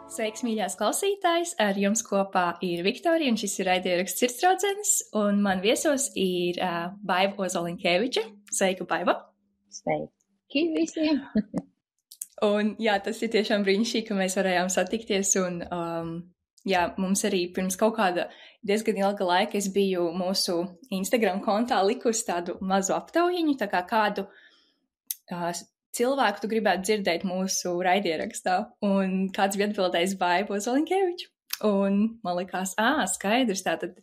Sveiks, mīļās klausītājs! Ar jums kopā ir Viktorija, un šis ir raidieraksts Sirdsdraudzenes, un man viesos ir Baiva Ozolinkeviča. Sveika, Baiva! Sveiki visiem! Un jā, tas ir tiešām brīnišķīgi, ka mēs varējām satikties, un jā, mums arī pirms kaut kāda diezgan ilga laika es biju mūsu Instagram kontā likusi tādu mazu aptaujiņu, tā kā kādu cilvēku tu gribētu dzirdēt mūsu raidierakstā, un kāds bija atbildējis Baivu Ozolinkeviču. Un man likās, skaidrs, tātad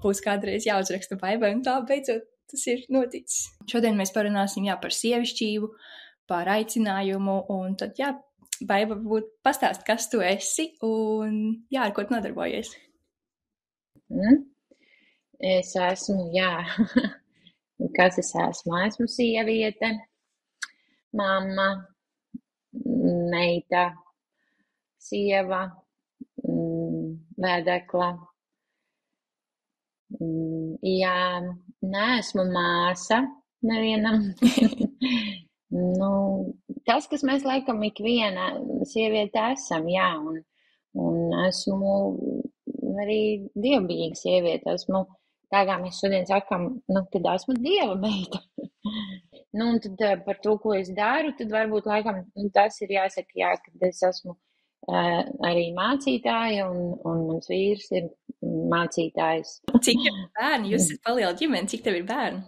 būs kādreiz jāuzraksta Baivai, un tā beidzot tas ir noticis. Šodien mēs parunāsim par sievišķību, par aicinājumu, un tad, Baiva, varbūt pastāst, kas tu esi, un ar ko tu nodarbojies. Es esmu, kas es esmu? Esmu sieviete, mamma, meita, sieva, vēdekla. Jā, neesmu māsa nevienam. Tas, kas mēs laikam ikviena sieviete esam, un esmu arī dievbijīga sieviete. Esmu, tā kā mēs šodien sakam, kad esmu dieva meita. Un tad par to, ko es daru, tad varbūt laikam tas ir jāsaka, kad es esmu arī mācītāja, un mans vīrs ir mācītājs. Cik tev ir bērni? Jūs esat paliela ģimene, cik tev ir bērni?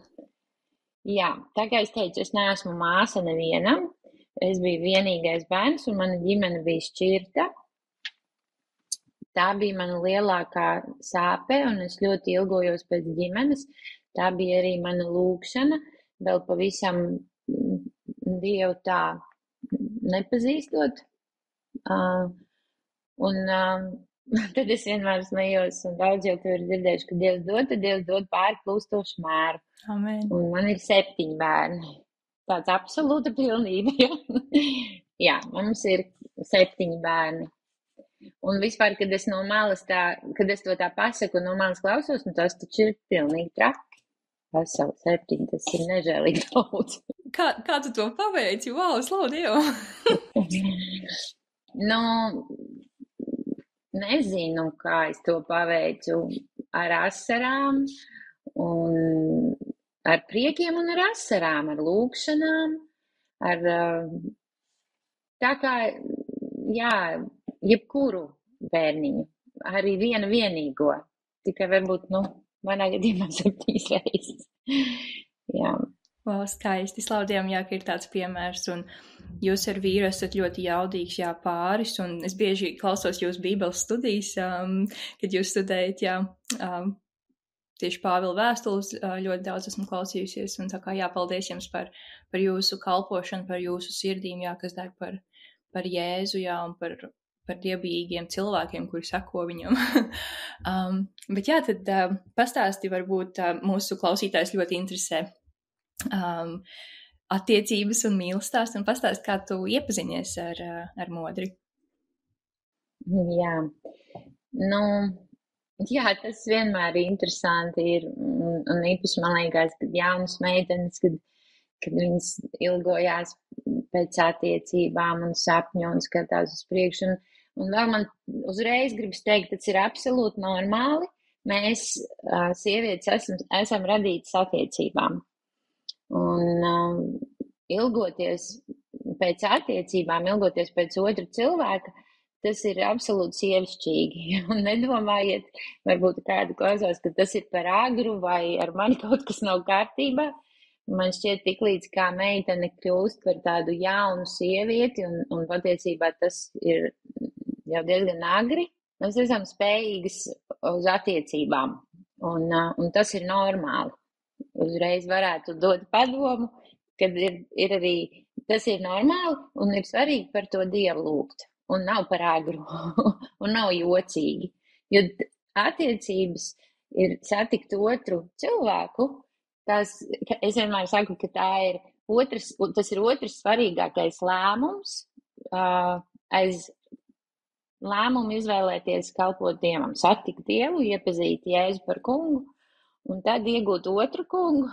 Jā, tā kā es teicu, es neesmu māsa nevienam. Es biju vienīgais bērns, un mana ģimene bija šķirta. Tā bija mana lielākā sāpe, un es ļoti ilgojos pēc ģimenes. Tā bija arī mana lūkšana, vēl pavisam Dievu tā nepazīstot. Tad es vienmēr smējos, un daudz jau tu ir dzirdējuši, ka Dievs dod, tad Dievs dod pārplūstošu mēru. Amen. Un man ir 7 bērni. Tāds absolūta pilnība. Jā, mums ir 7 bērni. Un vispār, kad es no malas kad es to tā pasaku un no malas klausos, tas taču ir pilnīgi traki. Veseli 7, tas ir nežēlīgi daudz. Kā tu to paveici? Wow, slavu Dievu! Nezinu, kā es to paveicu. Ar asarām, un ar priekiem un ar asarām, ar lūkšanām, tā kā, jebkuru bērniņu, arī vienu vienīgo, tikai varbūt, manā gadījumā 7 reizes. Jā. Wow, skaisti. Slavu Dievam, ka ir tāds piemērs, un jūs ar vīru esat ļoti jaudīgs, pāris, un es bieži klausos jūsu bībeles studijas, kad jūs studējat, tieši Pāvila vēstules ļoti daudz esmu klausījusies, un tā kā paldies jums par jūsu kalpošanu, par jūsu sirdīm, kas dara par Jēzu, un par dievbijīgiem cilvēkiem, kuri sako viņam. Bet tad pastāsti, varbūt mūsu klausītājs ļoti interesē attiecības un mīlestāsts, un pastāsti, kā tu iepazinies ar Modri. Jā, tas vienmēr interesanti ir, un īpaši man liekas, kad jaunas meitenes, kad viņas ilgojās pēc attiecībām un sapņu un skatās uz priekšu, un vēl man uzreiz gribas teikt, tas ir absolūti normāli. Mēs, sievietes, esam radītas attiecībām. Un ilgoties pēc attiecībām, ilgoties pēc otra cilvēka, tas ir absolūti sievišķīgi. Un nedomājiet, varbūt kādu klausās, ka tas ir par agru vai ar mani kaut kas nav kārtībā. Man šķiet, tiklīdz kā meitene kļūst par tādu jaunu sievieti, un patiesībā tas ir jau diezgan agri, mēs esam spējīgas uz attiecībām. Un tas ir normāli. Uzreiz varētu dot padomu, kad ir arī, tas ir normāli un ir svarīgi par to Dievu lūgt. Un nav par agru, un nav jocīgi. Jo attiecības ir satikt otru cilvēku, es vienmēr saku, ka tas ir otrs svarīgākais lēmums, aiz lēmumu izvēlēties kalpot Dievam, satikt Dievu, iepazīt Jēzu par kungu, un tad iegūt otru kungu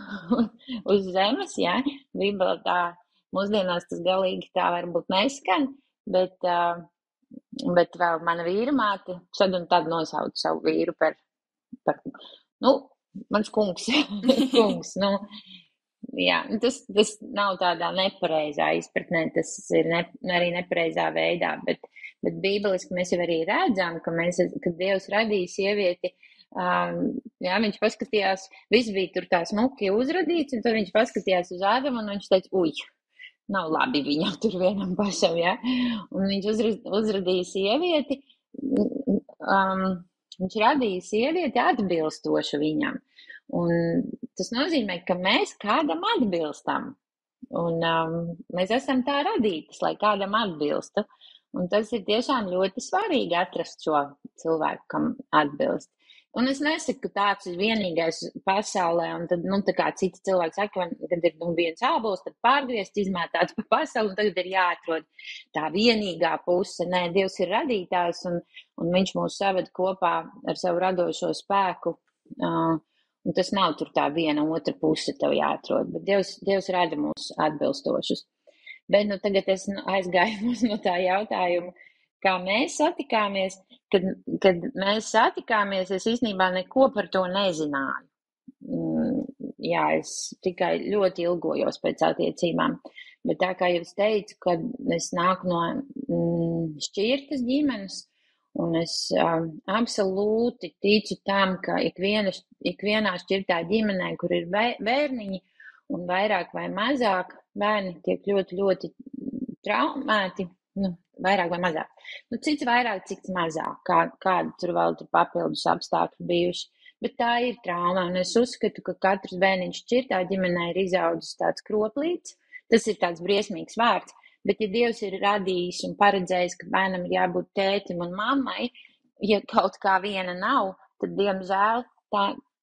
uz zemes, Bībelē tā mūsdienās tas galīgi tā varbūt neskan, bet Bet vēl mana vīra māte šad un tad nosauca savu vīru par mans kungs, kungs, jā, tas nav tādā nepareizā izpratnē, tas ir arī nepareizā veidā, bet bībeliski mēs jau arī redzam, ka Dievs radīja sievieti, jā, viņš paskatījās, viss bija tur tā smuki uzradīts, un tad viņš paskatījās uz Ādamu, un viņš teica, nav labi viņam tur vienam pašam, ja? Un viņš uzradīja sievieti, viņš radīja sievieti atbilstošu viņam. Un tas nozīmē, ka mēs kādam atbilstam. Un mēs esam tā radītas, lai kādam atbilstu. Un tas ir tiešām ļoti svarīgi atrast šo cilvēku, kam atbilst. Un es nesaku, ka tāds ir vienīgais pasaulē, un tad, tā kā citi cilvēki saka, kad ir viens ābols, tad pārgriezt, izmētāt pa pasauli, un tagad ir jāatrod tā vienīgā puse. Nē, Dievs ir radītājs, un viņš mūs saved kopā ar savu radošo spēku, un tas nav tur tā viena otra puse tev jāatrod, bet Dievs rada mūs atbilstošus. Bet, tagad es aizgāju no tā jautājuma, kā mēs satikāmies. Kad mēs satikāmies, es īstenībā neko par to nezināju. Jā, es tikai ļoti ilgojos pēc attiecībām. Bet tā kā jau es teicu, kad es nāku no šķirtas ģimenes, un es absolūti ticu tam, ka ikvienā šķirtā ģimenē, kur ir bērniņi, un vairāk vai mazāk bērni tiek ļoti, ļoti traumēti, vairāk vai mazāk. Cits vairāk, cits mazāk, kādi tur vēl papildus apstākļi bijuši. Bet tā ir trauma, un es uzskatu, ka katrs bērniņš šķirtā ģimenē ir izaudzis tāds kroplīts. Tas ir tāds briesmīgs vārds, bet ja Dievs ir radījis un paredzējis, ka bērnam ir jābūt tētim un mammai, ja kaut kā viena nav, tad, diemžēl,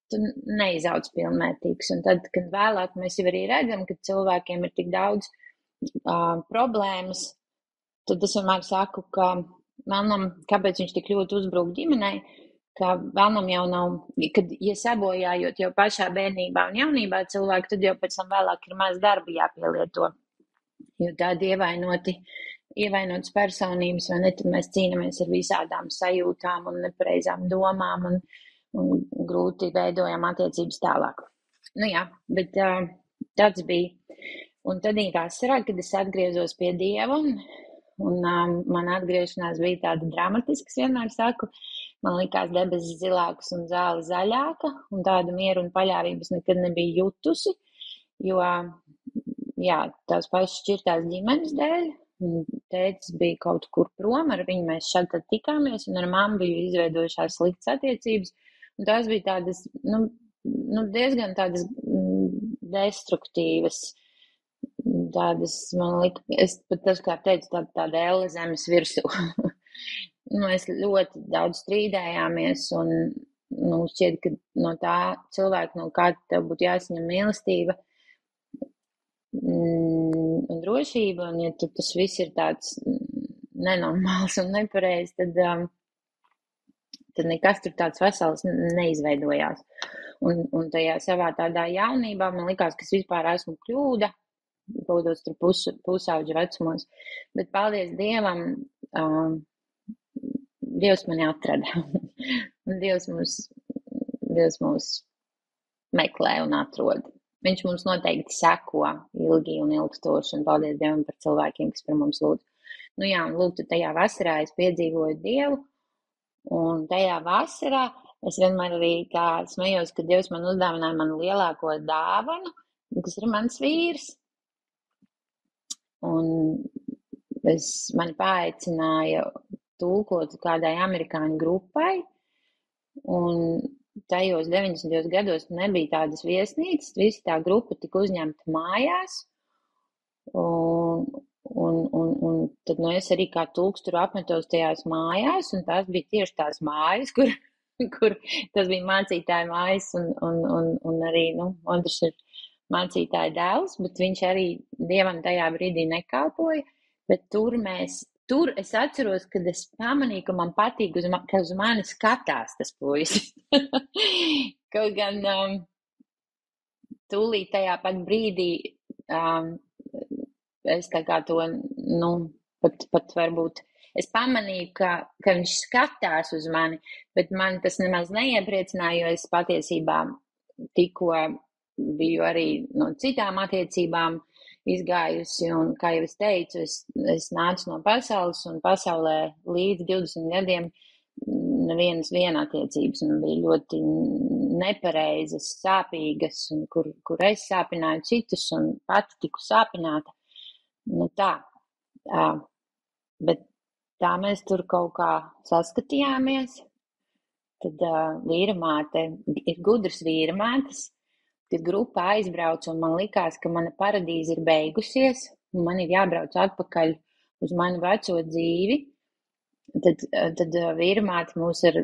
tu neizaudz pilnvērtīgs. Un tad, kad vēlāk mēs jau arī redzam, ka cilvēkiem ir tik daudz problēmas, tad es vienmēr saku, ka vēlnam, kāpēc viņš tik ļoti uzbrūk ģimenei, ka vēlnam jau nav, kad, ja sabojājot jau pašā bērnībā un jaunībā cilvēku, tad jau pēc tam vēlāk ir maz darba jāpielieto. Jo tādi ievainotas personības, vai ne, tad mēs cīnāmies ar visādām sajūtām un nepareizām domām un grūti veidojam attiecības tālāk. Jā, bet tāds bija. Un tad vasarā, kad es atgriezos pie Dieva, un man atgriešanās bija tāda dramatiska, es vienmēr saku, man likās debesis zilākas un zāle zaļāka, un tādu mieru un paļāvības nekad nebija jutusi, jo, jā, tās pašas šķirtās ģimenes dēļ, un tētis bija kaut kur prom, ar viņu mēs šad tad tikāmies, un ar mammu bija izveidojušās sliktas attiecības, un tās bija tādas, diezgan tādas destruktīvas, tādas, man lika, es pat dažkārt teicu, tāda elle zemes virsū. Mēs ļoti daudz strīdējāmies, un šķiet, ka no tā cilvēka, no kā tev būtu jāsaņem mīlestība un drošība, un ja tas viss ir tāds nenormāls un nepareizs, tad nekas tur tāds vesels neizveidojās. Un tajā savā tādā jaunībā man likās, ka es vispār esmu kļūda, būdos tur pusauģa vecumos, bet paldies Dievam, Dievs mani atrada. Dievs mūs meklē un atrod. Viņš mums noteikti seko ilgi un ilgstoši, un paldies Dievam par cilvēkiem, kas par mums lūdz. Jā, un lūk, tajā vasarā es piedzīvoju Dievu, un tajā vasarā es vienmēr arī tā smējos, ka Dievs man uzdāvināja manu lielāko dāvanu, kas ir mans vīrs. Un mani paaicināja tulkot kādai amerikāņu grupai, un tajos 90. gados nebija tādas viesnīcas, visi tā grupa tika uzņemta mājās, un tad es arī kā tulks tur apmetos tajās mājās, un tās bija tieši tās mājas, kur tas bija mācītāja mājas, un arī, Andris ir mācītāja dēls, bet viņš arī Dievam tajā brīdī nekalpoja, bet tur es atceros, kad es pamanīju, ka man patīk, ka uz mani skatās tas puisis. Kaut gan tūlīt tajā pat brīdī es tā kā to, pat varbūt, es pamanīju, ka viņš skatās uz mani, bet man tas nemaz neiepriecināja, jo es patiesībā tikko biju arī no citām attiecībām izgājusi, un, kā jau es teicu, es nācu no pasaules, un pasaulē līdz 20 gadiem nevienas attiecības, un bija ļoti nepareizas, sāpīgas, un kur es sāpināju citus, un pati tiku sāpināta. Nu tā, bet tā mēs tur kaut kā saskatījāmies. Tad vīra māte, ir gudras vīra mātes, kad grupa aizbrauca un man likās, ka mana paradīze ir beigusies, un man ir jābrauc atpakaļ uz manu veco dzīvi, tad vīra māte mūs ar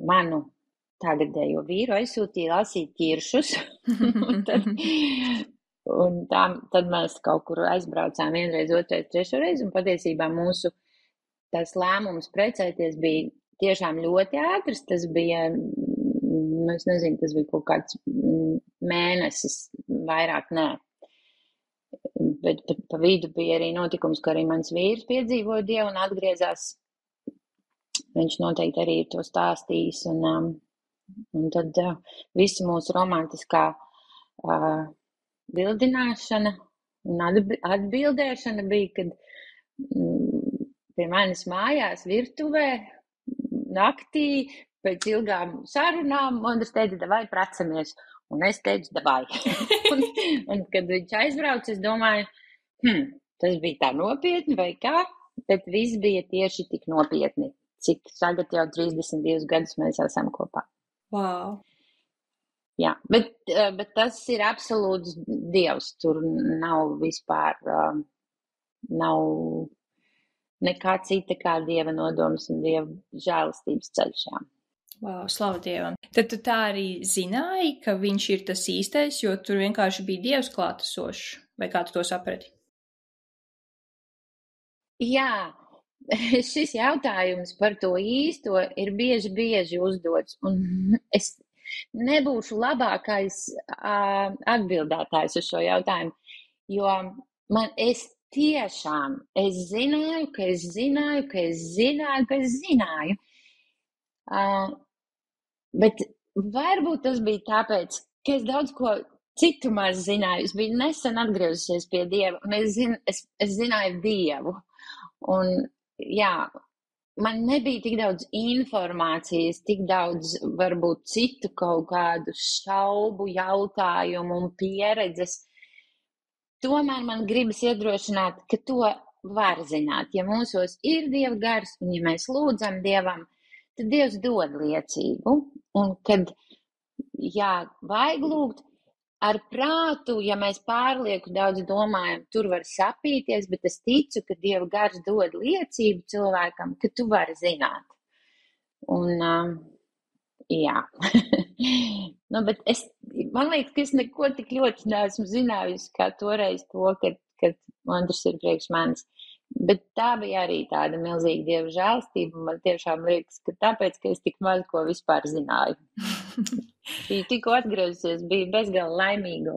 manu tagadējo vīru aizsūtīja lasīt ķiršus. Un tad mēs kaut kur aizbraucām vienreiz, otrais, trešoreiz, un patiesībā mūsu tas lēmums precēties bija tiešām ļoti ātrs. Tas bija, es nezinu, tas bija kaut kāds mēnesis, vairāk nē. Bet pa vidu bija arī notikums, ka arī mans vīrs piedzīvoja Dievu un atgriezās. Viņš noteikti arī ir to stāstījis. Un tad visa mūsu romantiskā bildināšana un atbildēšana bija, kad pie manis mājās virtuvē naktī pēc ilgām sarunām Andris teica, davai pracamies. Un es teicu, davai. un kad viņš aizbrauca, es domāju, tas bija tā nopietni vai kā, bet viss bija tieši tik nopietni, cik tagad jau 32 gadus mēs esam kopā. Wow. Jā, bet tas ir absolūts Dievs. Tur nav vispār, nav nekā cita kā Dieva nodoms un Dieva žēlastības ceļš. Jā. Wow, slavu Dievam. Tad tu tā arī zināji, ka viņš ir tas īstais, jo tur vienkārši bija Dievs klātesošs, vai kā tu to saprati? Jā, šis jautājums par to īsto ir bieži uzdots, un es nebūšu labākais atbildētājs uz šo jautājumu, jo es zināju, ka es zināju. Bet varbūt tas bija tāpēc, ka es daudz ko citu maz zināju. Es biju nesen atgriezusies pie Dieva, un es zināju Dievu. Un, jā, man nebija tik daudz informācijas, tik daudz varbūt citu kaut kādu šaubu, jautājumu un pieredzes. Tomēr man gribas iedrošināt, ka to var zināt. Ja mūsos ir Dieva gars, un ja mēs lūdzam Dievam, tad Dievs dod liecību, un kad, vajag lūgt ar prātu, ja mēs pārlieku daudz domājam, tur var sapīties, bet es ticu, ka Dieva gars dod liecību cilvēkam, ka tu vari zināt. Un, jā. Bet man liekas, ka es neko tik ļoti neesmu zinājusi, kā toreiz to, kad Andris ir priekš manis. Bet tā bija arī tāda milzīga Dieva žēlstība. Man tiešām liekas, ka tāpēc, ka es tik maz ko vispār zināju. Biju tikko atgriezusies, biju bezgalīgi laimīga.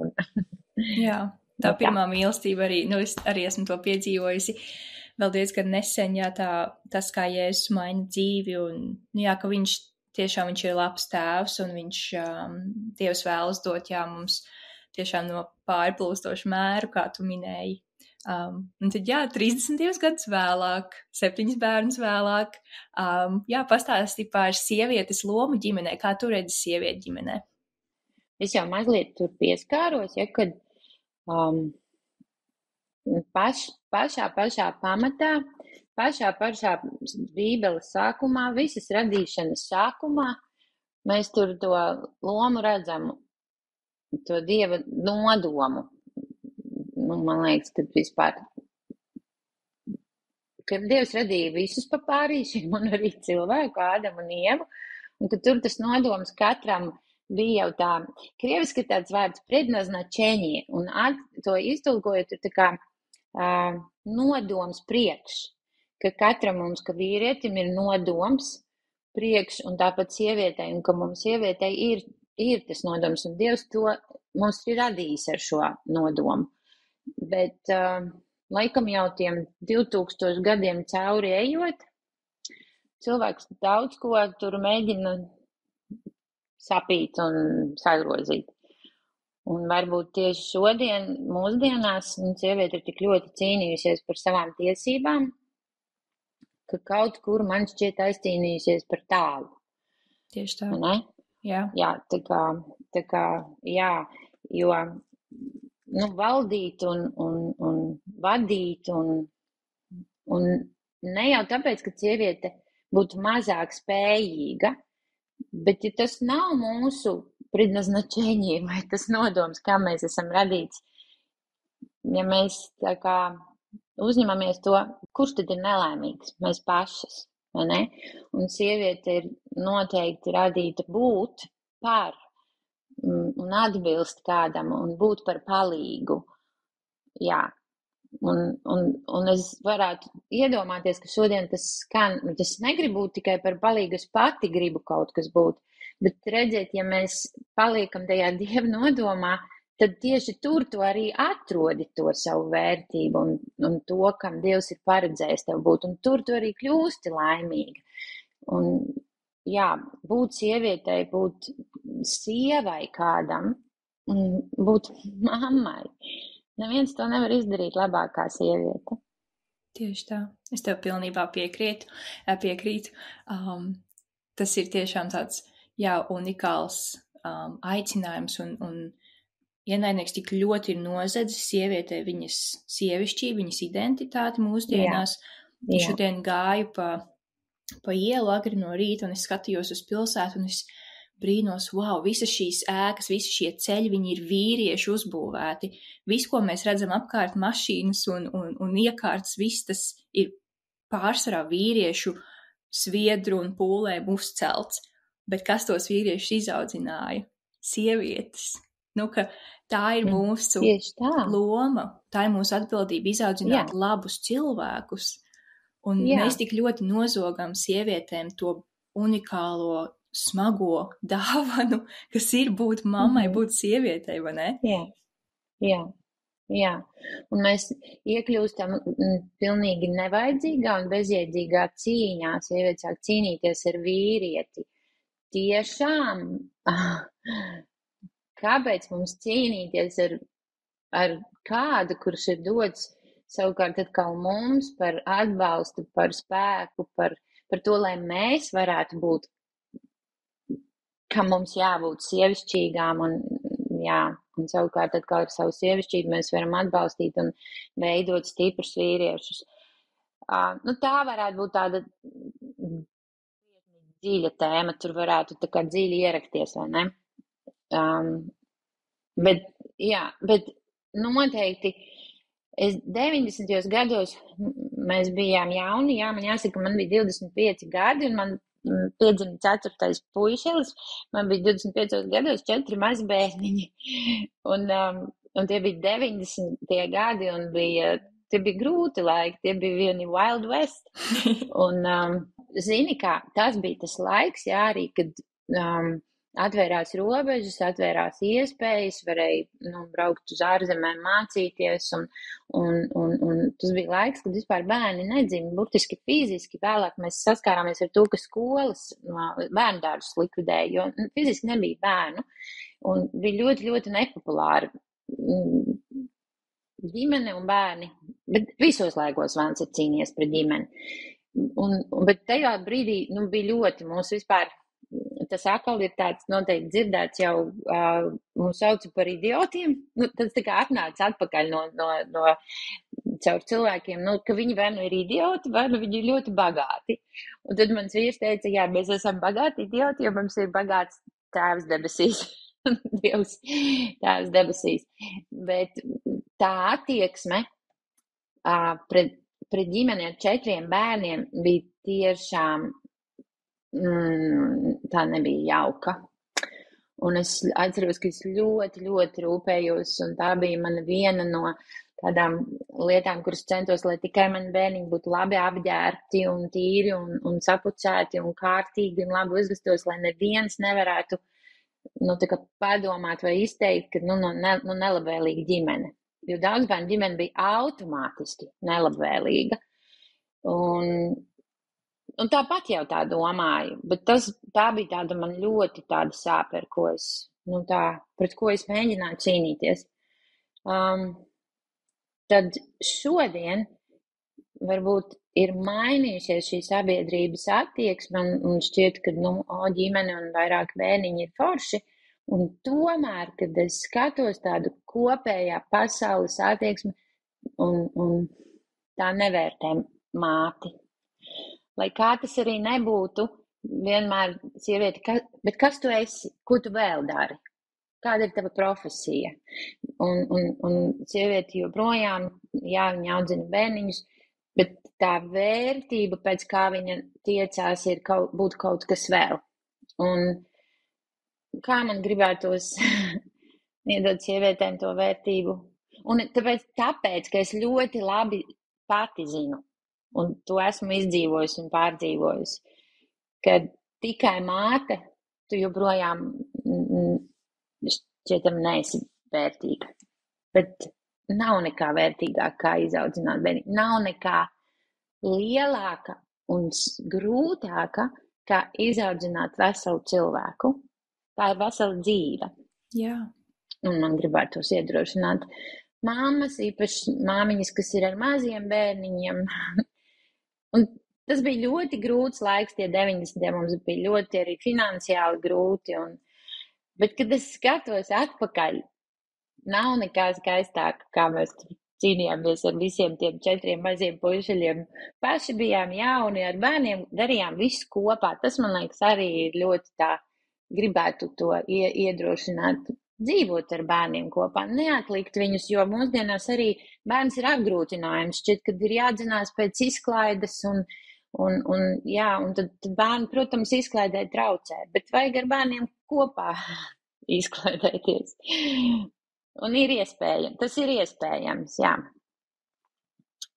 Jā, tā pirmā mīlestība arī, es arī esmu to piedzīvojusi vēl diezgan nesen, tas, kā Jēzus maina dzīvi, un ka viņš ir labs tēvs, un viņš Dievs vēlas dot, mums tiešām no pārplūstošu mēru, kā tu minēji. Un tad, 32 gadus vēlāk, 7 bērnus vēlāk, pastāsti par sievietes lomu ģimenē, kā tu redzi sievieti ģimenē? Es jau mazliet tur pieskāros, kad pašā pamatā, pašā Bībeles sākumā, visas radīšanas sākumā, mēs tur to lomu redzam, to Dieva nodomu. Man liekas, ka vispār, kad Dievs radīja visus pa pārīšiem un arī cilvēku, Ādamu un Ievu, un ka tur tas nodoms katram bija jau tā, krieviski tāds vārds prednaznačenie, un to iztulkojot ir tā kā nodoms priekš, ka katram mums, ka vīrietim ir nodoms priekš, un tāpat sievietei, un ka mums sievietei ir tas nodoms, un Dievs to mums ir radījis ar šo nodomu. Bet, laikam jau tiem 2000 gadiem cauri ejot, cilvēks daudz ko tur mēģina sapīt un sagrozīt. Un varbūt tieši šodien, mūsdienās, sieviete ir tik ļoti cīnījusies par savām tiesībām, ka kaut kur man šķiet aizcīnījusies par tālu. Tieši tā. Ne? Jā. Jā, tā kā, jā, jo, valdīt un vadīt un ne jau tāpēc, ka sieviete būtu mazāk spējīga, bet ja tas nav mūsu предназначение vai tas nodoms, kā mēs esam radīts, ja mēs tā kā uzņemamies to, kurš tad ir nelaimīgs? Mēs pašas, vai ne? Un sieviete ir noteikti radīta būt par un atbilst kādam un būt par palīgu. Jā. Un es varētu iedomāties, ka šodien tas skan, es negribu būt tikai par palīgu, es pati gribu kaut kas būt, bet redzēt, ja mēs paliekam tajā Dieva nodomā, tad tieši tur tu arī atrodi to savu vērtību un to, kam Dievs ir paredzējis tev būt, un tur tu arī kļūsti laimīga. Un jā, būt sievietei, būt sievai kādam, būt mammai. Neviens to nevar izdarīt labāk kā sieviete. Tieši tā. Es tev pilnībā piekrītu. Tas ir tiešām tāds, unikāls aicinājums un ienaidnieks tik ļoti ir nozadzis sievietē viņas sievišķību, viņas identitāti mūsdienās. Jā. Šodien gāju pa ielu agri no rīta un es skatījos uz pilsētu un es brīnos, visas šīs ēkas, visi šie ceļi, viņi ir vīrieši uzbūvēti. Viss, ko mēs redzam apkārt, mašīnas un iekārtas, viss tas ir pārsvarā vīriešu sviedru un pūlēm uzcelts. Bet kas tos vīriešus izaudzināja? Sievietes. Ka tā ir mūsu loma, tā ir mūsu atbildība izaudzināt labus cilvēkus. Un mēs tik ļoti nozogam sievietēm to unikālo smago dāvanu, kas ir būt mammai, būt sievietei, vai ne? Jā. Un mēs iekļūstam pilnīgi nevajadzīgā un bezjēdzīgā cīņā. Sieviete sāk cīnīties ar vīrieti. Tiešām, kāpēc mums cīnīties ar kādu, kurš ir dots savukārt atkal mums par atbalstu, par spēku, par to, lai mēs varētu būt, ka mums jābūt sievišķīgām un savukārt atkal ar savu sievišķību mēs varam atbalstīt un veidot stiprus vīriešus. Tā varētu būt tāda dziļa tēma, tur varētu tā kā dziļi ierakties, vai ne? Bet noteikti 90. gados mēs bijām jauni, man jāsaka, man bija 25 gadi un man piedzima 4. puišelis, man bija 25 gados 4 mazi bērniņi. Un tie bija 90. gadi un tie bija grūti laiki, tie bija vieni Wild West. Un, zini kā, tas bija tas laiks, arī, kad atvērās robežas, atvērās iespējas, varēja braukt uz ārzemēm mācīties, un tas bija laiks, kad vispār bērni nedzima, burtiski fiziski. Vēlāk mēs saskārāmies ar to, ka skolas bērndārzus likvidēja, jo fiziski nebija bērnu, un bija ļoti, ļoti nepopulāri ģimene un bērni, bet visos laikos bērns ir cīnījies pret ģimeni. Bet tajā brīdī bija ļoti mūsu vispār. Tas atkal ir tāds noteikti dzirdēts jau, mūs sauca par idiotiem. Tas tā kā atnāca atpakaļ no caur cilvēkiem, ka viņi vai nu ir idioti, vai nu viņi ir ļoti bagāti. Un tad mans vīrs teica, jā, mēs esam bagāti idioti, jo mums ir bagāts tēvs debesīs. Dievs tēvs debesīs. Bet tā attieksme pret ģimeni ar 4 bērniem bija tiešām tā nebija jauka. Un es atceros, ka es ļoti, ļoti rūpējos, un tā bija mana viena no tādām lietām, kuras centos, lai tikai mani bērniņi būtu labi apģērbti un tīri un sapucēti un kārtīgi un labi uzvestos, lai neviens nevarētu tā kā padomāt vai izteikt, ka nelabvēlīga ģimene. jo daudz bērnu ģimene bija automātiski nelabvēlīga. Un tāpat jau tā domāju, bet tā bija tāda man ļoti tāda sāpe, pret ko es mēģināju cīnīties. Tad šodien varbūt ir mainījusies šī sabiedrības attieksme, un šķiet, ka ģimene un vairāk bērniņi ir forši. Un tomēr, kad es skatos tādu kopējā pasaules attieksmi un tā nevērtē māti. Lai kā tas arī nebūtu, vienmēr sieviete, bet kas tu esi, ko tu vēl dari? Kāda ir tava profesija? Un sieviete joprojām, jā, viņa audzina bērniņus, bet tā vērtība, pēc kā viņa tiecās, ir būt kaut kas vēl. Un kā man gribētos iedot sievietēm to vērtību? Un tāpēc, ka es ļoti labi pati zinu, un to esmu izdzīvojusi un pārdzīvojusi, ka tikai māte, tu joprojām šķietam neesi vērtīga. Bet nav nekā vērtīgāk, kā izaudzināt bērni. Nav nekā lielāka un grūtāka, kā izaudzināt veselu cilvēku. Tā ir vesela dzīve. Jā. Un man gribētos iedrošināt mammas, īpaši māmiņas, kas ir ar maziem bērniņiem. Un tas bija ļoti grūts laiks, tie 90. Mums bija ļoti arī finansiāli grūti. Bet, kad es skatos atpakaļ, nav nekā skaistāka, kā mēs cīnījāmies ar visiem tiem 4 maziem puišaļiem. Paši bijām jauni, ar bērniem darījām visu kopā. Tas, man liekas, arī ir ļoti tā, gribētu to iedrošināt, dzīvot ar bērniem kopā, neatlikt viņus, jo mūsdienās arī bērns ir apgrūtinājums. Šķiet, kad ir jādzinās pēc izklaides un tad bērni, protams, izklaidē traucē, bet vajag ar bērniem kopā izklaidēties. Un ir iespējams, tas ir iespējams, jā.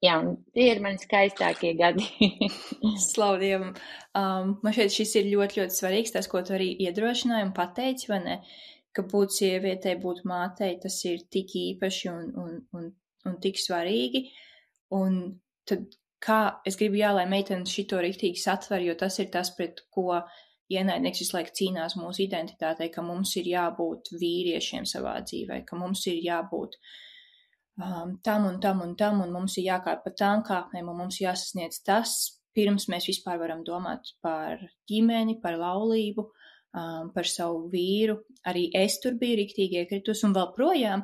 Jā, un tie ir mani skaistākie gadi. Slavu Dievam. Man šeit šis ir ļoti, ļoti svarīgs, tas, ko tu arī iedrošināji un pateici, vai ne, ka būt sievietei, būt mātei, tas ir tik īpaši un tik svarīgi. Un tad kā es gribu, jā, lai meitenes šito riktīgi satver, jo tas ir tas, pret ko ienaidnieks visu laiku cīnās mūsu identitātei, ka mums ir jābūt vīriešiem savā dzīvē, ka mums ir jābūt tam un tam un tam, un mums ir jākāp pa tām kāpnēm, un mums jāsasniedz tas, pirms mēs vispār varam domāt par ģimeni, par laulību, par savu vīru. Arī es tur biju riktīgi iekritus, un vēl projām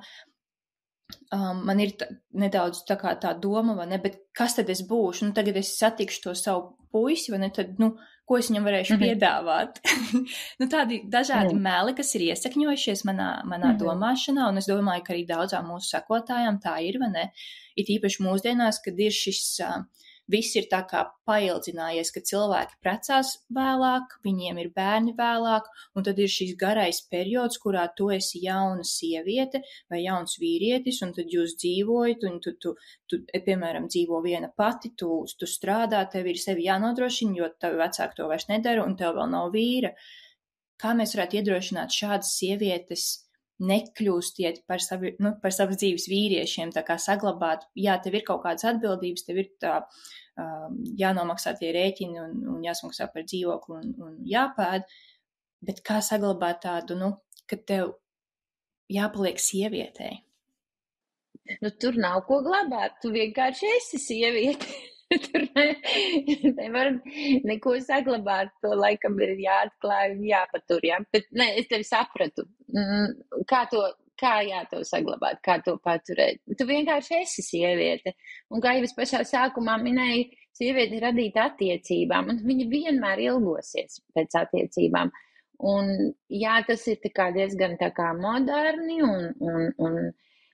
man ir nedaudz tā doma, vai ne, bet kas tad es būšu? Tagad es satikšu to savu puisi, vai ne, tad, ko es viņam varēšu piedāvāt? Tādi dažādi meli, kas ir iesakņojušies manā domāšanā, un es domāju, ka arī daudzām mūsu sekotājām tā ir, vai ne? It īpaši mūsdienās, kad ir šis viss ir tā kā paildzinājies, ka cilvēki precās vēlāk, viņiem ir bērni vēlāk, un tad ir šis garais periods, kurā tu esi jauna sieviete vai jauns vīrietis, un tad jūs dzīvojat, un tu piemēram, dzīvo viena pati, tu strādā, tev ir sevi jānodrošina, jo tavi vecāki to vairs nedara, un tev vēl nav vīra. Kā mēs varētu iedrošināt šādas sievietes nekļūstiet par savas dzīves vīriešiem, tā kā saglabāt, jā, tev ir kaut kādas atbildības, tev ir jānomaksā tie rēķini un jāsamaksā par dzīvokli un jāpēd, bet kā saglabāt tādu, ka tev jāpaliek sievietei? Tur nav ko glabāt, tu vienkārši esi sieviete. Tur nevar neko saglabāt, to laikam ir jāatklāj un jāpatur, jā. Bet, es tevi sapratu. Kā to saglabāt, kā to paturēt? Tu vienkārši esi sieviete. Un kā jau es pašā sākumā minēju, sieviete ir radīta attiecībām, un viņa vienmēr ilgosies pēc attiecībām. Un jā, tas ir diezgan moderni un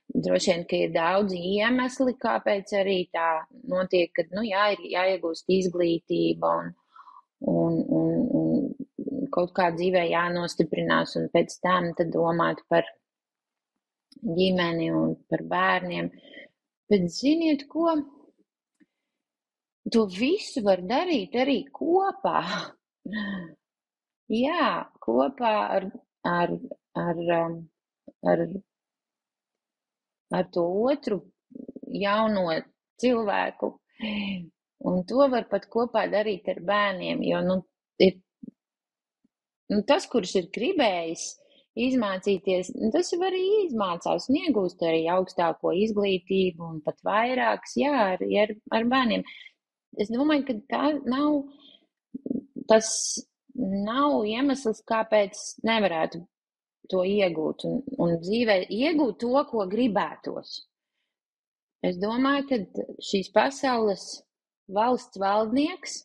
droši vien, ka ir daudz iemesli, kāpēc arī tā notiek, kad, ir jāiegūst izglītība un kaut kā dzīvē jānostiprinās un pēc tam tad domāt par ģimeni un par bērniem. Bet ziniet ko? To visu var darīt arī kopā. Jā, kopā ar ar to otru jauno cilvēku. Un to var pat kopā darīt ar bērniem, jo, ir, tas, kurš ir gribējis izmācīties, tas jau arī izmācās un iegūst arī augstāko izglītību un pat vairākas, ar bērniem. Es domāju, ka tas nav iemesls, kāpēc nevarētu to iegūt un dzīvē iegūt to, ko gribētos. Es domāju, ka šīs pasaules valsts valdnieks,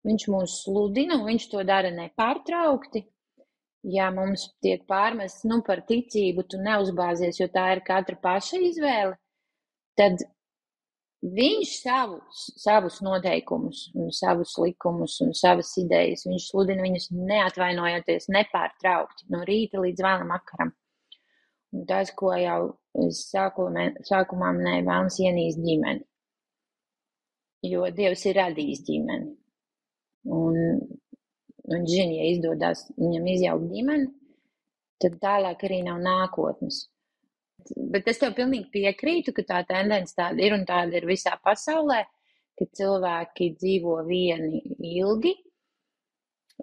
viņš mūs sludina, un viņš to dara nepārtraukti. Ja mums tiek pārmests, par ticību, tu neuzbāzies, jo tā ir katra paša izvēle, tad viņš savus noteikumus un savus likumus un savas idejas, viņš sludina viņus neatvainojoties, nepārtraukti, no rīta līdz vēlam vakaram. Un tas, ko jau es sākumā minēju, vēlams ienīst ģimeni. Jo Dievs ir radījis ģimeni. Un viņš zina, ja izdodas viņam izjaukt ģimeni, tad tālāk arī nav nākotnes. Bet es tev pilnīgi piekrītu, ka tā tendence tāda ir un tāda ir visā pasaulē, ka cilvēki dzīvo vieni ilgi.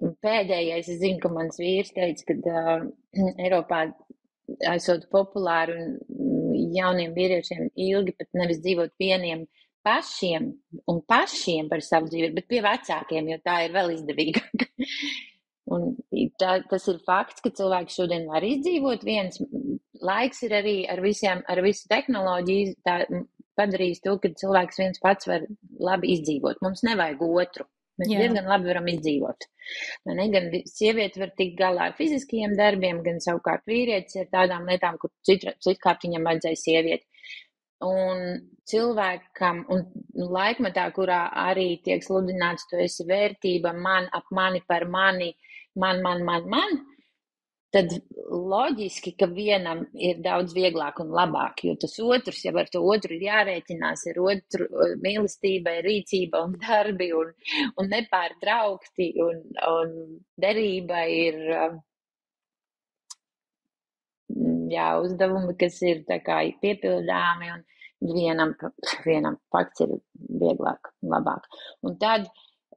Un pēdējais, es zinu, ka mans vīrs teica, ka Eiropā esot populāri un jauniem vīriešiem ilgi pat nevis dzīvot vieniem pašiem par savu dzīvi, bet pie vecākiem, jo tā ir vēl izdevīgāk. Un tas ir fakts, ka cilvēki šodien var izdzīvot viens. Laiks ir arī ar visu tehnoloģiju padarījis to, ka cilvēks viens pats var labi izdzīvot. Mums nevajag otru. Mēs diezgan labi varam izdzīvot. Gan sieviete var tikt galā ar fiziskajiem darbiem, gan savukārt vīrietis ar tādām lietām, kur citkārt viņam vajadzēja sievieti. Un cilvēkam, un laikmetā, kurā arī tiek sludināts, tu esi vērtība, man, ap mani, par mani, man, tad loģiski, ka vienam ir daudz vieglāk un labāk, jo tas otrs, ja ar to otru ir jārēķinās, ir otru mīlestība, ir rīcība un darbi un nepārtraukti un derība ir uzdevumi, kas ir tā kā piepildāmi un vienam fakts ir vieglāk un labāk. Un tad,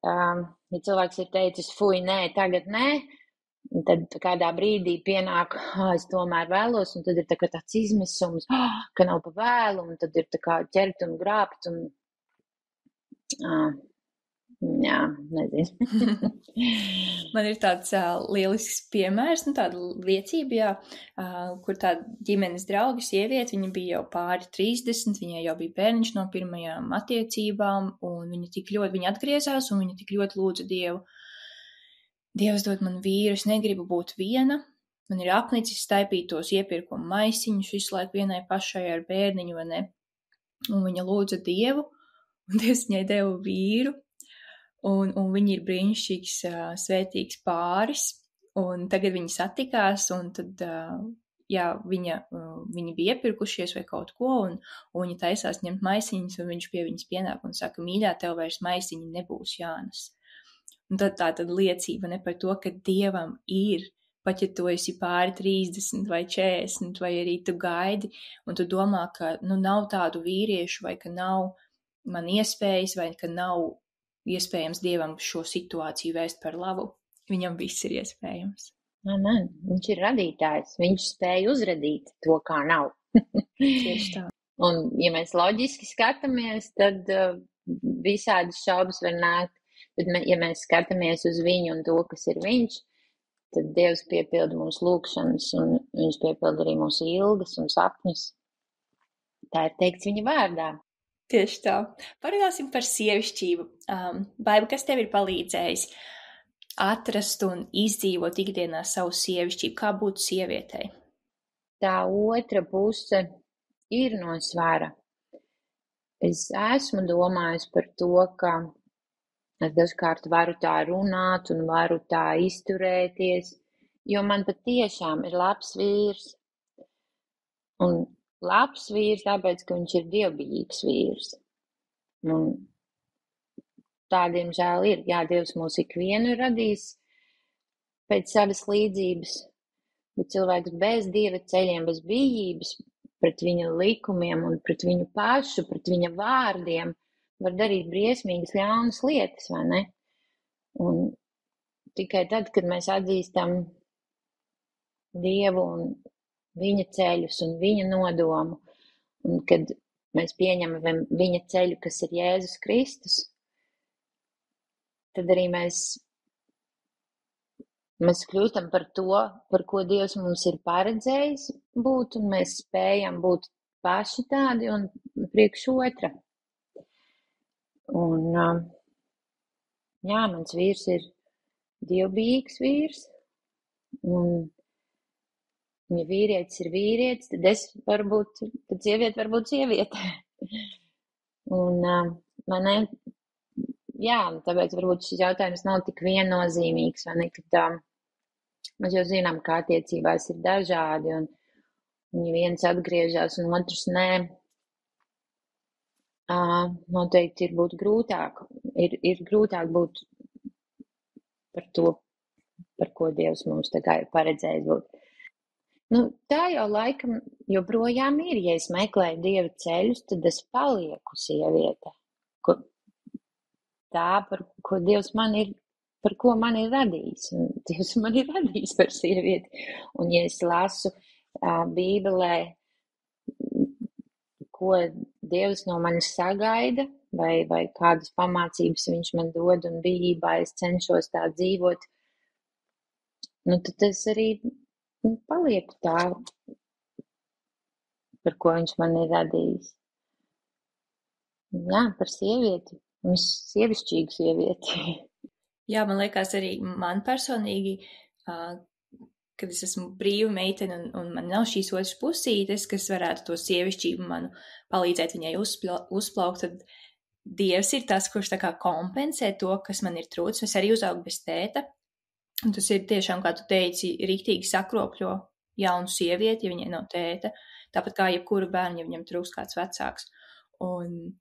ja cilvēks ir teicis, fuj, nē, tagad nē, un tad kādā brīdī pienāk, es tomēr vēlos, un tad ir tāds izmisums, ka nav pa vēlu, un tad ir tā kā ķert un grābt, un nezinu. Man ir tāds lielisks piemērs, tāda liecība, kur tāda ģimenes drauga sieviete, viņa bija jau pāri 30, viņai jau bija bērniņš no pirmajām attiecībām, un viņa atgriezās, un viņa tik ļoti lūdza Dievu. Dievs dod man vīru, es negribu būt viena, man ir apnicis staipīt tos iepirkumu maisiņus visu laiku vienai pašai ar bērniņu, vai ne? Un viņa lūdza Dievu, un Dievs viņai deva vīru, un viņi ir brīnišķīgs, svētīgs pāris, un tagad viņi satikās, un tad, viņi bija iepirkušies vai kaut ko, un viņa taisās ņemt maisiņus, un viņš pie viņas pienāk un saka, mīļā, tev vairs maisiņi nebūs jānes. Un tad tā liecība ne par to, ka Dievam ir, pat ja tu esi pāri 30 vai 40, vai arī tu gaidi, un tu domā, ka nav tādu vīriešu, vai ka nav man iespējas, vai ka nav iespējams Dievam šo situāciju vēst par labu. Viņam viss ir iespējams. Amen. Viņš ir radītājs. Viņš spēja uzradīt to, kā nav. Tieši tā. Un, ja mēs loģiski skatāmies, tad visādas šaubas var nākt. Bet, ja mēs skatāmies uz viņu un to, kas ir viņš, tad Dievs piepilda mūsu lūgšanas, un viņš piepilda arī mūsu ilgas un sapņus. Tā ir teikts viņa vārdā. Tieši tā. Parunāsim par sievišķību. Baiba, kas tev ir palīdzējis atrast un izdzīvot ikdienā savu sievišķību? Kā būt sievietei? Tā otra puse ir no svara. Es esmu domājusi par to, ka es dažkārt varu tā runāt un varu tā izturēties, jo man patiešām ir labs vīrs. Un labs vīrs tāpēc, ka viņš ir dievbijīgs vīrs. Un tā, diemžēl, ir. Jā, Dievs mūs ikvienu ir radījis pēc savas līdzības, bet cilvēks bez Dieva ceļiem, bez bijības, pret viņa likumiem un pret viņu pašu, pret viņa vārdiem var darīt briesmīgas ļaunas lietas, vai ne? Un tikai tad, kad mēs atzīstam Dievu un viņa ceļus un viņa nodomu, un kad mēs pieņemam viņa ceļu, kas ir Jēzus Kristus, tad arī mēs kļūstam par to, par ko Dievs mums ir paredzējis būt, un mēs spējam būt paši tādi un priekš otra. Un, jā, mans vīrs ir dievbijīgs vīrs, un ja vīrietis ir vīrietis, tad sieviete var būt sieviete. Un, man ne, jā, tāpēc varbūt šis jautājums nav tik viennozīmīgs, vai ne, kad mēs jau zinām, ka attiecībās ir dažādi, un ja viens atgriežas un otrs nē, noteikti ir grūtāk. Ir grūtāk būt par to, par ko Dievs mums tā kā ir paredzējis būt. Nu, tā jau laikam joprojām ir. Ja es meklēju Dieva ceļus, tad es palieku sieviete. Tā, par ko Dievs man ir, par ko man ir radījis. Un Dievs man ir radījis par sievieti. Un ja es lasu Bībelē, ko Dievs no manis sagaida, vai kādas pamācības viņš man dod, un bijībā es cenšos tā dzīvot, nu tad es arī palieku tā, par ko viņš man ir radījis. Jā, par sievieti. Un sievišķīgu sievieti. Jā, man liekas arī man personīgi, kad es esmu brīva meitene un man nav šīs otras pusītes, kas varētu to sievišķību manu palīdzēt viņai uzplaukt, tad Dievs ir tas, kurš tā kā kompensē to, kas man ir trūcis. Es arī uzaugu bez tēta, un tas ir tiešām, kā tu teici, riktīgi sakropļo jaunu sievieti, ja viņai nav tēta, tāpat kā jebkuru bērnu, ja viņam trūks kāds vecāks. Un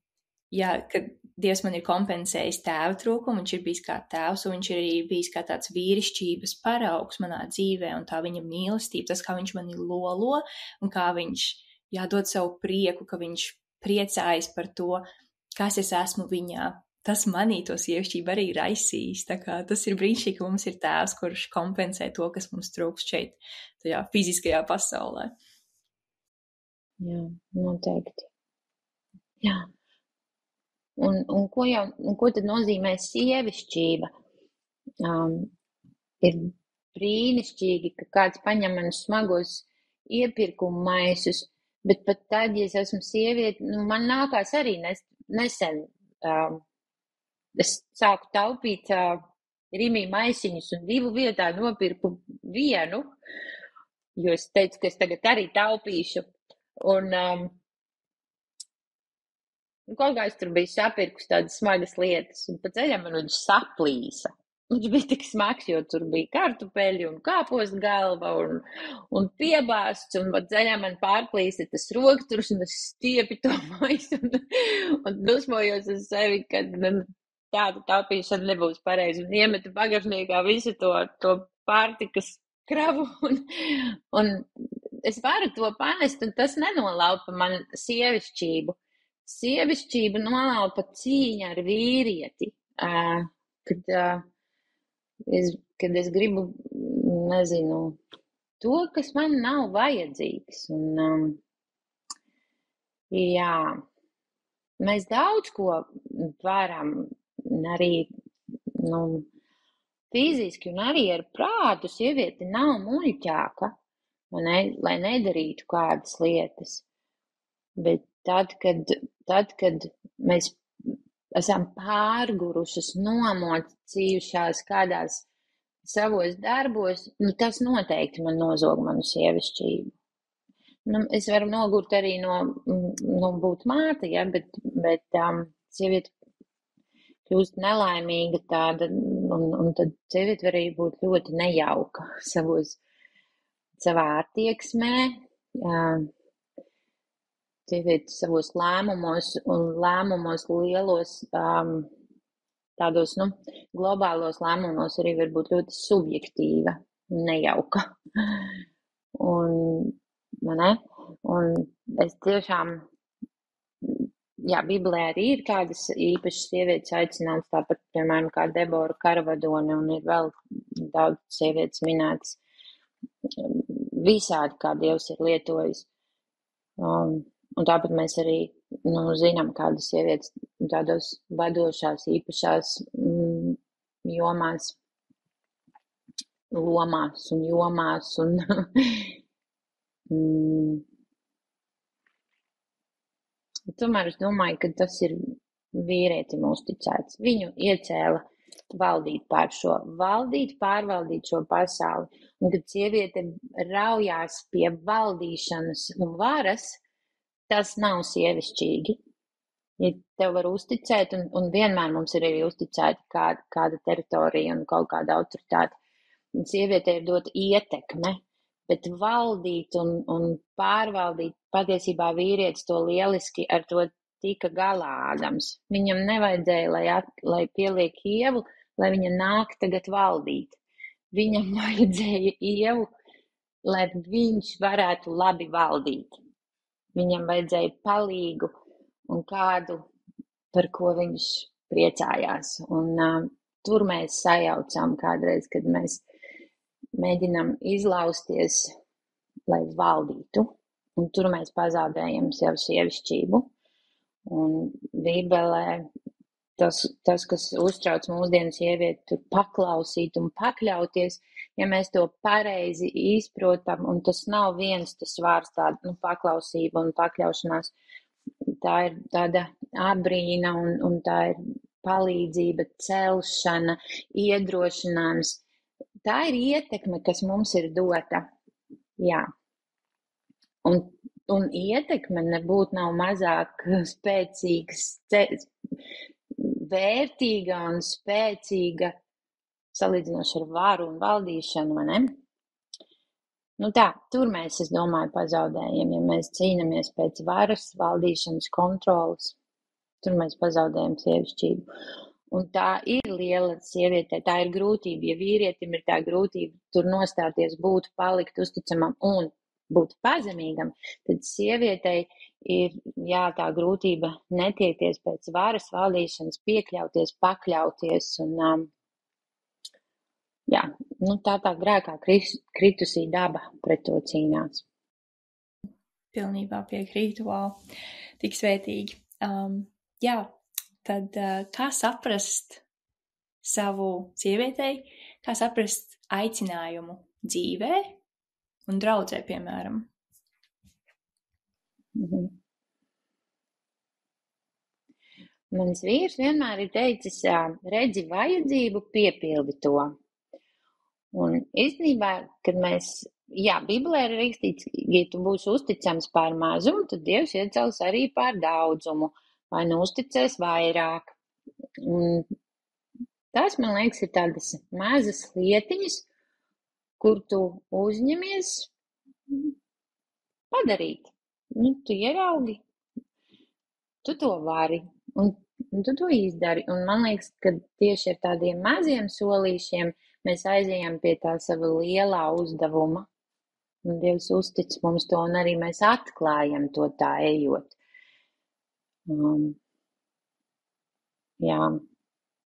jā, kad Dievs man ir kompensējis tēva trūkumu, viņš ir bijis kā tēvs, un viņš ir arī bijis kā tāds vīrišķības paraugs manā dzīvē, un tā viņa mīlestība, tas, kā viņš mani lolo, un kā viņš jādod savu prieku, ka viņš priecājas par to, kas es esmu viņā. Tas manī to sievišķību arī raisīs, tā kā tas ir brīnišķīgi, ka mums ir tēvs, kurš kompensē to, kas mums trūkst šeit, tajā fiziskajā pasaulē. Jā, noteikti. Jā. Un ko tad nozīmē sievišķība? Ir brīnišķīgi, ka kāds paņem manus smagos iepirkumu maisus, bet pat tad, ja es esmu sieviete, man nākās arī nesen. Es sāku taupīt Rimī maisiņus un 2 vietā nopirku 1, jo es teicu, ka es tagad arī taupīšu. Un kaut kā es tur biju sapirkus tādas smagas lietas, un pa ceļam man viņš saplīsa. Viņš bija tik smags, jo tur bija kartupeļi un kāpostu galva un piebāsts, un pa ceļam man pārplīsa tas rokturs, un es stiepi to maisu un dusmojos uz sevi, ka tāda taupīšana nebūs pareizi, un iemetu bagažniekā visu to pārtikas kravu, un es varu to panest, un tas nenolaupa man sievišķību. Sievišķība nolaupa cīņa ar vīrieti, kad es gribu, nezinu, to, kas man nav vajadzīgs. Un, jā, mēs daudz ko varam arī, fiziski un arī ar prātu. Sieviete nav muļķāka, lai nedarītu kādas lietas. Bet tad, kad mēs esam pārgurušas, nomocījušās kādās savos darbos, tas noteikti man nozog manu sievišķību. Es varu nogurt arī no būt māte, ja, bet sieviete kļūst nelaimīga tāda, un tad sieviete var arī būt ļoti nejauka savā attieksmē, sieviete savos lēmumos lielos, tādos, globālos lēmumos arī var būt ļoti subjektīva un nejauka. Un, Un es tiešām, jā, Bībelē arī ir kādas īpašas sievietes aicinātas, tāpat, piemēram, kā Debora Karavadone, un ir vēl daudz sievietes minētas visādi, kā Dievs ir lietojis. Un tāpat mēs arī, zinām, kādas sievietes tādos vadošās, īpašās jomās, lomās un jomās un tomēr es domāju, ka tas ir vīrietim uzticēts. Viņu iecēla valdīt pārvaldīt šo pasauli. Un kad sieviete raujās pie valdīšanas un varas, tas nav sievišķīgi. Ja tev var uzticēt, un vienmēr mums ir arī uzticēta kāda teritorija un kaut kāda autoritāte. Un sieviete ir dota ietekme, bet valdīt un pārvaldīt, patiesībā vīrietis to lieliski ar to tika galā Ādams. Viņam nevajadzēja, lai pieliek Ievu, lai viņa nāk tagad valdīt. Viņam vajadzēja Ievu, lai viņš varētu labi valdīt. Viņam vajadzēja palīgu un kādu, par ko viņš priecājās. Un tur mēs sajaucām kādreiz, kad mēs mēģinām izlausties, lai valdītu. Un tur mēs pazaudējam sev sievišķību. Un Bībelē tas, kas uztrauc mūsdienu sievieti, tur paklausīt un pakļauties, ja mēs to pareizi izprotam, un tas nav viens tas vārds, tāda paklausība un pakļaušanās, tā ir tāda abrīna un tā ir palīdzība, celšana, iedrošinājums. Tā ir ietekme, kas mums ir dota. Jā. Un ietekme nebūtu nav mazāk spēcīgas, vērtīga un spēcīga salīdzinoši ar varu un valdīšanu, vai ne? Tur mēs, es domāju, pazaudējam, ja mēs cīnamies pēc varas, valdīšanas, kontrolas, tur mēs pazaudējam sievišķību. Un tā ir liela sievietē, tā ir grūtība, ja vīrietim ir tā grūtība tur nostāties, būt, palikt uzticamam un būt pazemīgam, tad sievietei ir, tā grūtība netiekties pēc varas, valdīšanas, piekļauties, pakļauties un, tā grēkā kritusī daba pret to cīnās. Pilnībā piekrītu, wow, tik svētīgi. Tad kā saprast savu sievietei, kā saprast aicinājumu dzīvē un draudzē, piemēram? Mans vīrs vienmēr ir teicis, redzi vajadzību, piepildi to. Un īstenībā, kad mēs, Bībelē ir rakstīts, ja tu būsi uzticams par mazumu, tad Dievs iecels arī par daudzumu, vai uzticēs vairāk. Un tas, man liekas, ir tādas mazas lietiņas, kur tu uzņemies padarīt. Tu ieraugi, tu to vari, un tu to izdari. Un man liekas, ka tieši ar tādiem maziem solīšiem mēs aizējam pie tā sava lielā uzdevuma. Un Dievs uztic mums to, un arī mēs atklājam to tā ejot.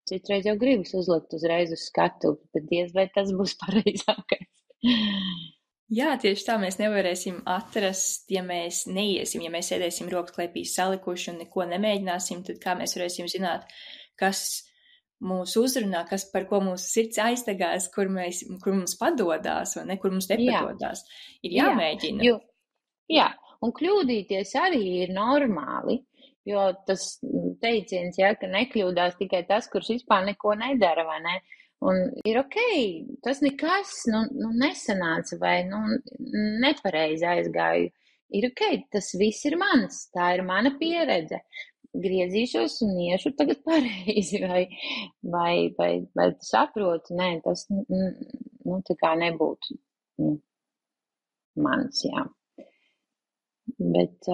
Citreiz jau gribas uzlikt uzreiz uz skatu, bet diez vai tas būs pareizākais. Jā, tieši tā mēs nevarēsim atrast, ja mēs neiesim, ja mēs sēdēsim rokas klēpī salikuši un neko nemēģināsim, tad kā mēs varēsim zināt, kas mūs uzrunā, par ko mūsu sirds aiztegās, kur mums padodās, vai ne, kur mums nepadodās. Ir jāmēģina. Un kļūdīties arī ir normāli, jo tas teiciens, ka nekļūdās tikai tas, kurš vispār neko nedara, vai ne? Un ir tas nekas, nesanāca vai, nepareizi aizgāju. Ir tas viss ir mans, tā ir mana pieredze. Griezīšos un iešu tagad pareizi, vai saprotu, nē, tas, tā kā nebūtu mans, Bet,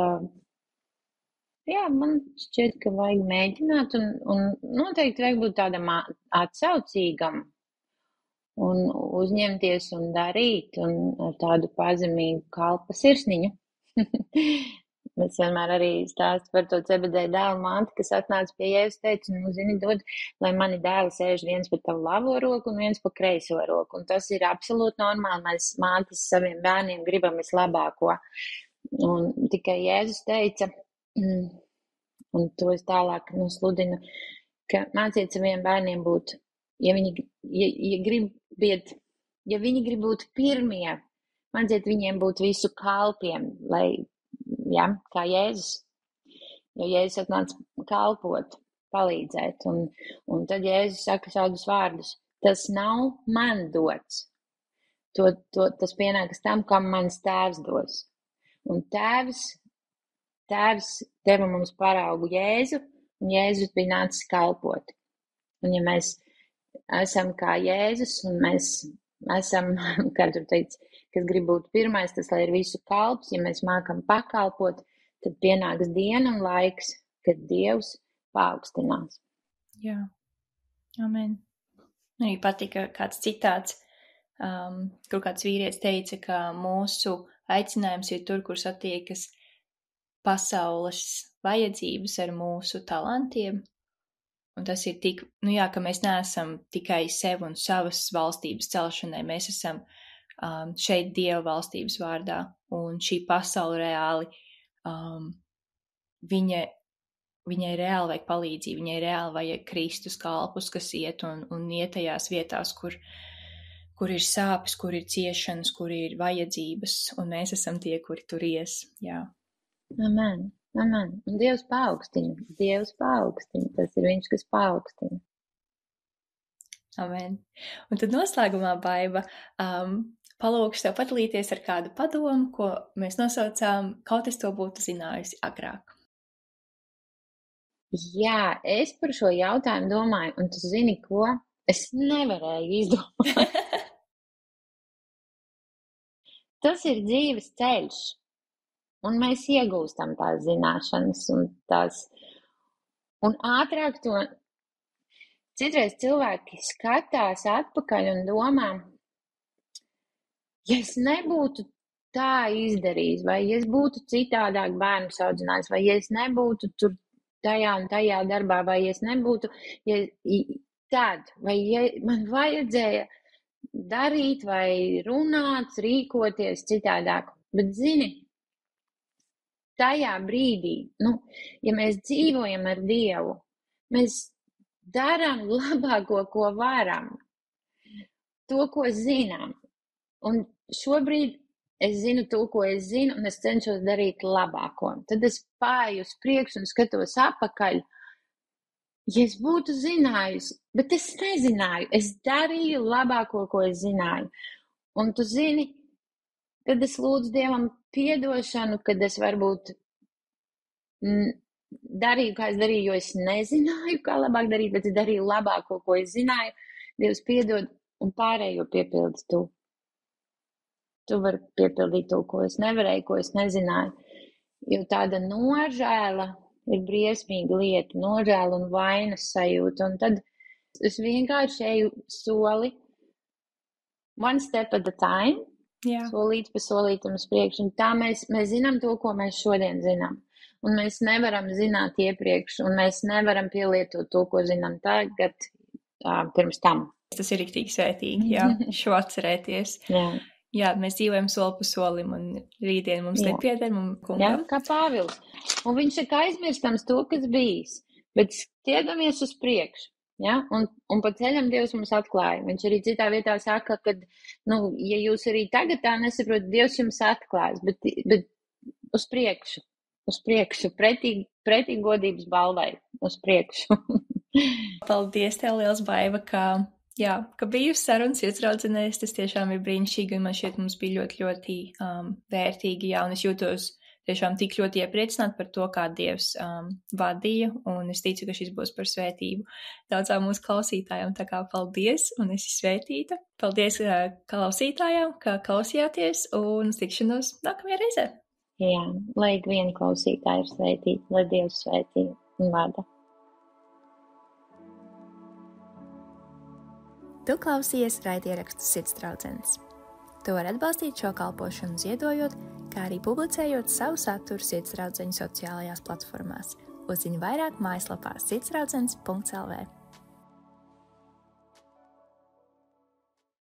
man šķiet, ka vajag mēģināt un noteikti vajag būt tādam atsaucīgam un uzņemties un darīt un ar tādu pazemīgu kalpa sirsniņu. Es vienmēr arī stāstu par to Zebedeja dēlu māti, kas atnāca pie Jēzus, teica, nu, zini, dod, lai mani dēli sēž viens pa tavu labo roku un viens pa kreiso roku. Un tas ir absolūti normāli. Mēs mātes saviem bērniem gribam vislabāko. Un tikai Jēzus teica, un to es tālāk sludinu, ka māciet saviem bērniem būt, ja viņi grib būt pirmie, māciet viņiem būt visu kalpiem, lai, ja, kā Jēzus, jo Jēzus atnāca kalpot, palīdzēt, un tad Jēzus saka šādus vārdus, tas nav man dots, tas pienākas tam, kam mans tēvs dos, un tēvs deva mums paraugu Jēzu, un Jēzus bija nācis kalpot, un ja mēs esam kā Jēzus, un mēs esam, kā tur teica, kas grib būt pirmais, tas lai ir visu kalps, ja mēs mākam pakalpot, tad pienāks diena un laiks, kad Dievs paaugstinās. Jā, amen. Arī patika kāds citāts, kur kāds vīrietis teica, ka mūsu aicinājums ir tur, kur satiekas pasaules vajadzības ar mūsu talantiem. Un tas ir tik, ka mēs neesam tikai sev un savas valstības celšanai, mēs esam šeit Dieva valstības vārdā, un šī pasaule reāli, viņai reāli vajag palīdzību, viņai reāli vajag Kristus kalpus, kas iet un iet tajās vietās, kur ir sāpes, kur ir ciešanas, kur ir vajadzības, un mēs esam tie, kuri tur ies, jā. Amen, amen. Un Dievs paaugstina, tas ir viņš, kas paaugstina. Amen. Un tad noslēgumā, Baiba, palūkšu tev padalīties ar kādu padomu, ko mēs nosaucām, kaut es to būtu zinājusi agrāk. Jā, es par šo jautājumu domāju, un tu zini ko? Es nevarēju izdomāt. Tas ir dzīves ceļš, un mēs iegūstam tās zināšanas un ātrāk to. Citreiz cilvēki skatās atpakaļ un domā, ja es nebūtu tā izdarījis, vai ja es būtu citādāk bērnus audzinājis, vai ja es nebūtu tur tajā un tajā darbā, vai ja es nebūtu, vai ja man vajadzēja darīt vai runāt, rīkoties citādāk. Bet zini, tajā brīdī, ja mēs dzīvojam ar Dievu, mēs darām labāko, ko varam, to, ko zinām. Un šobrīd es zinu to, ko es zinu, un es cenšos darīt labāko. Tad es pāju uz priekšu un skatos apakaļ. Ja es būtu zinājusi, bet es nezināju, es darīju labāko, ko es zināju. Un tu zini, tad es lūdzu Dievam piedošanu, kad es varbūt darīju, kā es darīju, jo es nezināju, kā labāk darīt, bet es darīju labāko, ko es zināju. Dievs piedod un pārējo piepildi tu. Tu vari piepildīt to, ko es nevarēju, ko es nezināju. Jo tāda nožēla ir briesmīga lieta, nožēla un vainas sajūta. Un tad es vienkārši eju soli, one step at a time, solīt pa solītam uz priekšu. Un tā mēs zinām to, ko mēs šodien zinām. Un mēs nevaram zināt iepriekš, un mēs nevaram pielietot to, ko zinām tagad, pirms tam. Tas ir riktīgi svētīgi, šo atcerēties. Jā, mēs dzīvojam soli pa solim, un rītdien mums nepieder, un kungam. Jā, kā Pāvils. Un viņš saka, aizmirstams to, kas bijis, bet stiedamies uz priekšu. Ja? Un pa ceļam Dievs mums atklāja. Viņš arī citā vietā saka, ka, ja jūs arī tagad tā nesaprotat, Dievs jums atklājas, bet uz priekšu, pretī godības balvai, uz priekšu. Paldies tev liels, Baiva, ka biju sarunas iedraudzenēs, tas tiešām ir brīnišķīgi, un man šķiet mums bija ļoti, ļoti vērtīgi, un es jūtos tiešām tik ļoti iepriecināta par to, kā Dievs vadīja, un es ticu, ka šis būs par svētību daudzām mūsu klausītājām, tā kā paldies, un esi svētīta. Paldies klausītājām, ka klausījāties, un uz tikšanos nākamajā reizē. Jā, lai ik viena klausītāja ir svētīta, lai Dievs svētī un vada. Tu klausies raidierakstu Sirds draudzenes. Tu vari atbalstīt šo kalpošanu ziedojot, kā arī publicējot savu saturu Sirdsraudzeņu sociālajās platformās. Uzzini vairāk mājaslapā sirdsraudzenes.lv.